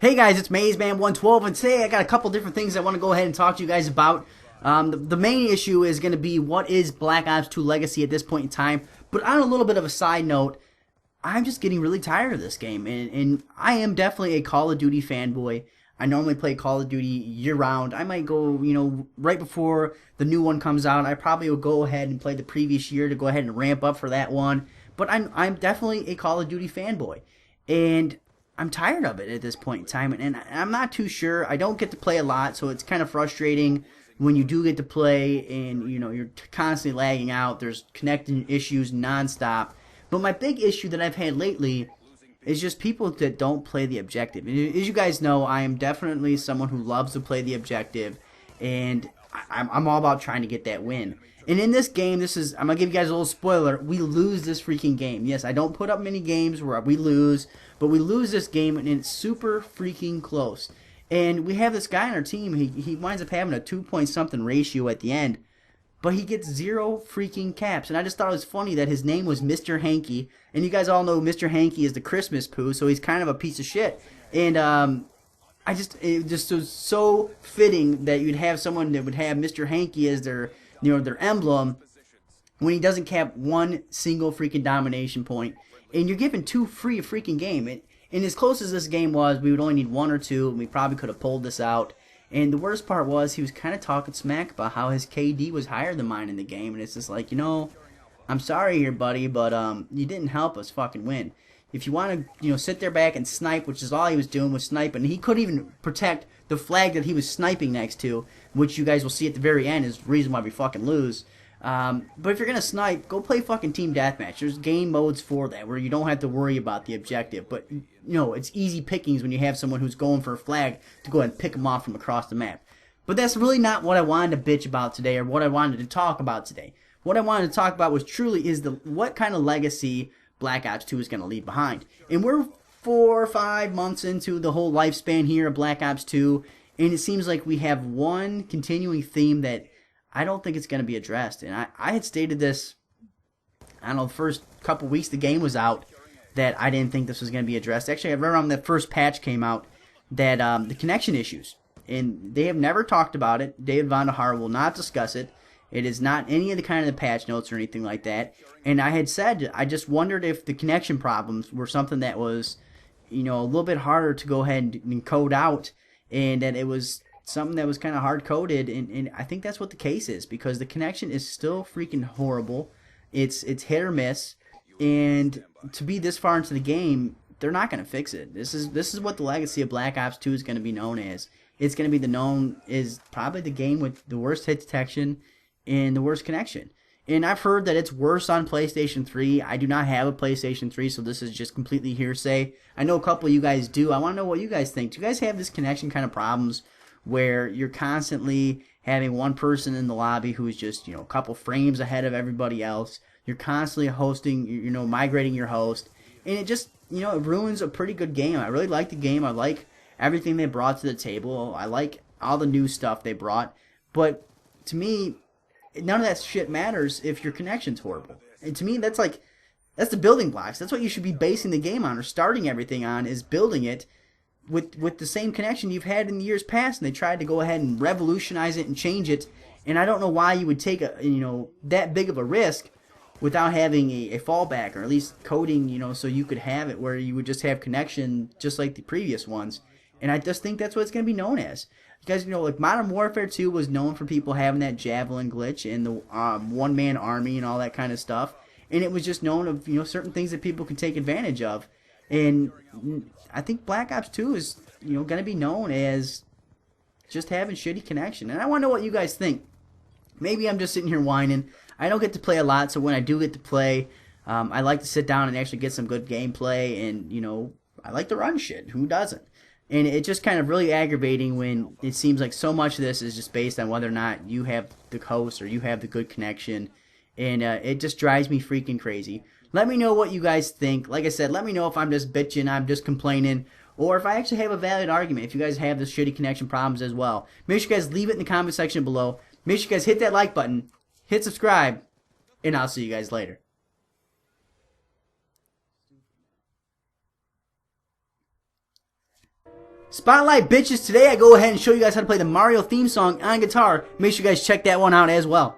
Hey guys, it's MazeMan112, and today I got a couple different things I want to go ahead and talk to you guys about. The main issue is going to be what is Black Ops 2 Legacy at this point in time. But on a little bit of a side note, I'm just getting really tired of this game, and I am definitely a Call of Duty fanboy. I normally play Call of Duty year-round. I might go, right before the new one comes out. I probably will go ahead and play the previous year to go ahead and ramp up for that one. But I'm definitely a Call of Duty fanboy, and I'm tired of it at this point in time, and I'm not too sure. I don't get to play a lot, so it's kind of frustrating when you do get to play and you're constantly lagging out. There's connecting issues nonstop. But my big issue that I've had lately is just people that don't play the objective. And as you guys know, I am definitely someone who loves to play the objective, and I'm all about trying to get that win. And in this game, I'm going to give you guys a little spoiler, we lose this freaking game. Yes, I don't put up many games where we lose, but we lose this game, and it's super freaking close. And we have this guy on our team, he winds up having a 2-point-something ratio at the end, but he gets 0 freaking caps. And I just thought it was funny that his name was Mr. Hankey, and you guys all know Mr. Hankey is the Christmas poo, so he's kind of a piece of shit. And it just was so fitting that you'd have someone that would have Mr. Hankey as their emblem when he doesn't cap one single freaking domination point, and you're given 2 free a freaking game. And as close as this game was, we would only need 1 or 2, and we probably could have pulled this out. And the worst part was he was kind of talking smack about how his KD was higher than mine in the game, and it's just like, I'm sorry here, buddy, but you didn't help us fucking win. If you want to, sit there back and snipe, which is all he was doing was sniping. He couldn't even protect the flag that he was sniping next to, which you guys will see at the very end is the reason why we fucking lose. But if you're gonna snipe, go play fucking team deathmatch. There's game modes for that where you don't have to worry about the objective. But it's easy pickings when you have someone who's going for a flag to go ahead and pick them off from across the map. But that's really not what I wanted to bitch about today, or what I wanted to talk about today. What I wanted to talk about was truly is what kind of legacy Black Ops 2 is going to leave behind. And we're 4 or 5 months into the whole lifespan here of Black Ops 2, and it seems like we have one continuing theme that I don't think it's going to be addressed. And I had stated this, I don't know, the first couple weeks the game was out, that I didn't think this was going to be addressed. Actually, I read around the first patch came out that the connection issues, and they have never talked about it. David Vonderhaar will not discuss it. It is not any of the kind of the patch notes or anything like that. And I had said, I just wondered if the connection problems were something that was, a little bit harder to go ahead and code out, and that it was something that was kind of hard-coded. And I think that's what the case is, because the connection is still freaking horrible. It's hit or miss. And to be this far into the game, they're not going to fix it. This is what the legacy of Black Ops 2 is going to be known as. It's going to be known as probably the game with the worst hit detection and the worst connection. And I've heard that it's worse on PlayStation 3. I do not have a PlayStation 3, so this is just completely hearsay. I know a couple of you guys do. I want to know what you guys think. Do you guys have this connection kind of problems where you're constantly having one person in the lobby who's just, a couple frames ahead of everybody else? You're constantly hosting, migrating your host. And it just, it ruins a pretty good game. I really like the game. I like everything they brought to the table. I like all the new stuff they brought. But to me, none of that shit matters if your connection's horrible. And to me, that's the building blocks. That's what you should be basing the game on, or starting everything on, is building it with the same connection you've had in the years past. And they tried to go ahead and revolutionize it and change it. And I don't know why you would take that big of a risk without having a fallback, or at least coding, so you could have it where you would just have connection just like the previous ones. And I just think that's what it's going to be known as. You guys, like Modern Warfare 2 was known for people having that javelin glitch and the one-man army and all that kind of stuff. And it was just known of, certain things that people can take advantage of. And I think Black Ops 2 is, going to be known as just having shitty connection. And I want to know what you guys think. Maybe I'm just sitting here whining. I don't get to play a lot, so when I do get to play, I like to sit down and actually get some good gameplay. And, I like to run shit. Who doesn't? And it's just kind of really aggravating when it seems like so much of this is just based on whether or not you have the host or you have the good connection. And it just drives me freaking crazy. Let me know what you guys think. Like I said, let me know if I'm just bitching, I'm just complaining, or if I actually have a valid argument, if you guys have this shitty connection problems as well. Make sure you guys leave it in the comment section below. Make sure you guys hit that like button, hit subscribe, and I'll see you guys later. Spotlight bitches, today I go ahead and show you guys how to play the Mario theme song on guitar. Make sure you guys check that one out as well.